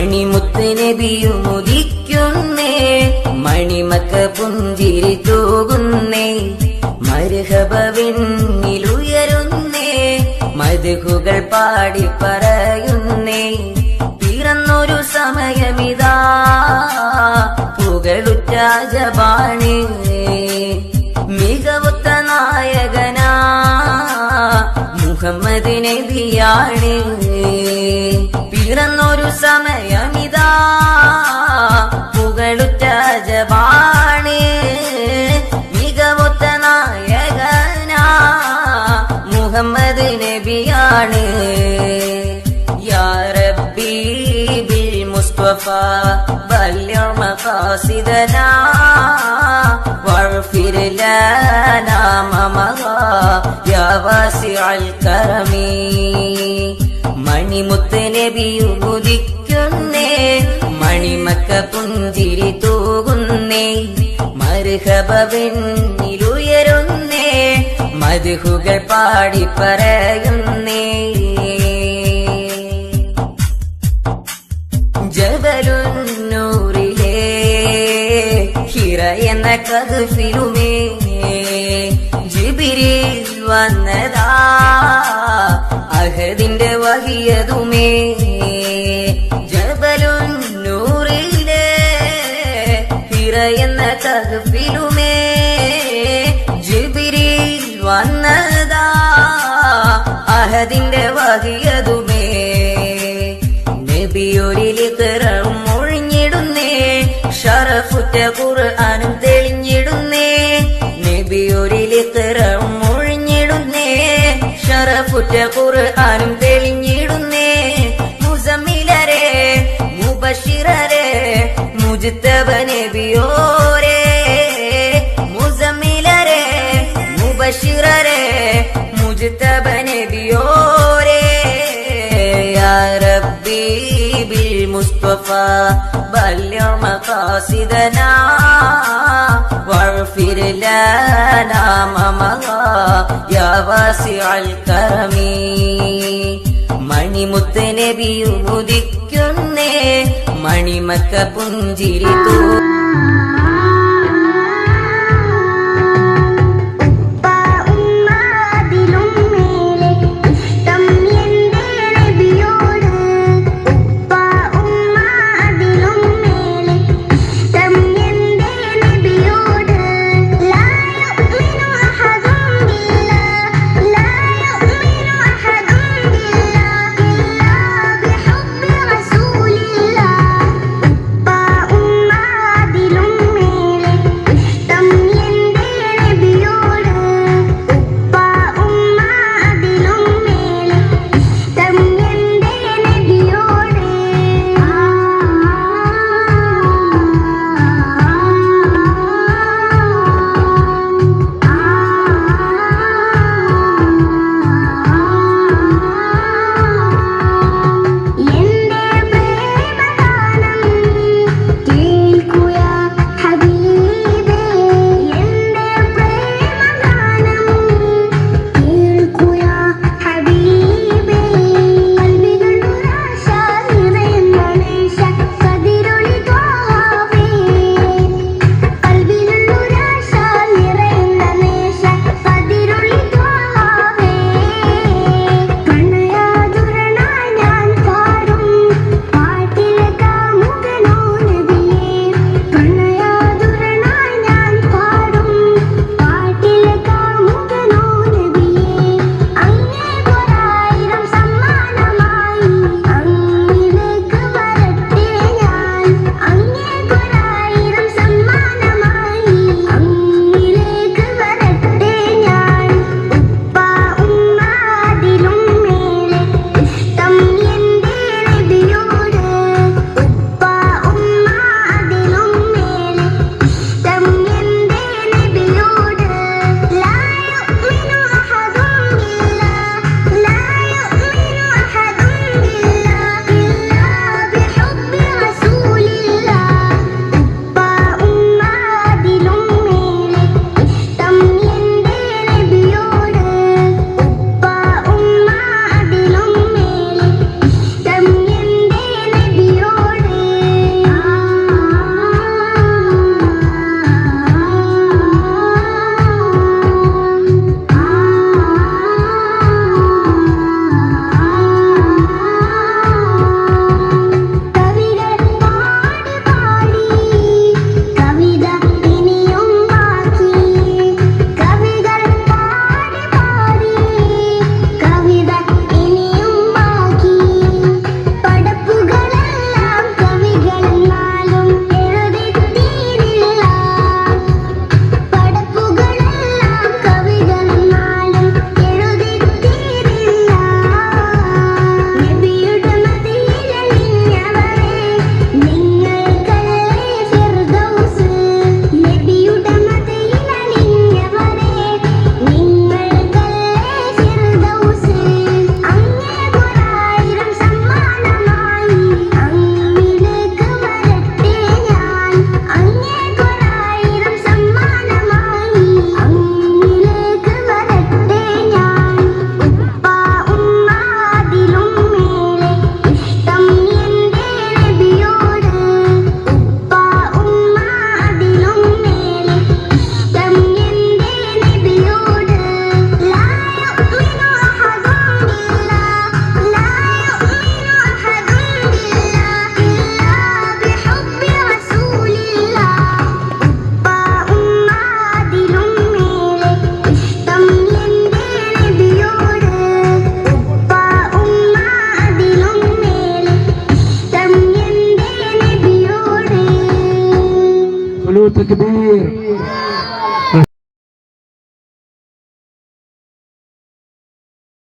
മണിമുത്ത് നബിയും ഉദിക്കുന്നേ, മണിമക്ക പുഞ്ചിരി തൂകുന്നേ, മർഹബവിന്നിലുയരുന്നേ, മദ്ഹുകൾ പാടി പറയുന്നേ. പിറന്നൊരു സമയമിതാ പുകളുറ്റ ജബാണ്, മികവുറ്റ നായകനാ മുഹമ്മദ് നബിയാണ്. പിറന്നൊരു സമയമിതാ പുകളുറ്റ ജബാണ്, മികവുറ്റ നായകനാ മുഹമ്മദ് നബിയാണ്. യാ റബ്ബി ബിൽ മുസ്തഫ ബല്ലിഗ് മഖാസിദനാ വഗ്ഫിർ ലനാ മാ മദാ യാ വാസിഅൽ കറമി. മണിമുത്ത് നബിയും ഉദിക്കുന്നേ, മണിമക്ക പുഞ്ചിരി തൂകുന്നേ, മർഹബവിന്നിലുയരുന്നേ, മദ്ഹുകൾ പാടി പറയുന്നേ. ജബലുന്നൂറിലെ ഹിറ എന്ന കഹ്ഫിലുമേ ജിബ്രീൽ വന്നതാ, അഹദിന്റെ വഹിയതുമേ. ജബലുന്നൂറിലെ ഹിറ എന്ന കഹ്ഫിലുമേ ജിബ്രീൽ വന്നതാ, അഹദിന്റെ വഹിയതുമേ. നബിയൊരിലിഖ്റഉം ഒഴിഞ്ഞിടുന്നേ, ശറഫുറ്റ ഖുർആനും തെളിഞ്ഞിടുന്നേ. നബിയൊരിലിഖ്റഉം ഒഴിഞ്ഞിടുന്നേ, ശറഫുറ്റ ഖുർആനും തെളിഞ്ഞിടുന്നേ. മുസമ്മിലരെ മുബശ്ശിറരെ മുജ്തബ നബിയോരേ, മുസമ്മിലരെ മുബശ്ശിറരെ മുജ്തബ നബിയോരേ. യാ റബ്ബി ബിൽ മുസ്തഫ ബല്ലിഗ് മഖാസിദനാ വഗ്ഫിർ ലനാ മാ മദാ യാ വാസിഅൽ കറമി. മണിമുത്ത് നബിയും ഉദിക്കുന്നേ, മണിമക്ക പുഞ്ചിരി തൂകുന്നേ. തക്ബീർ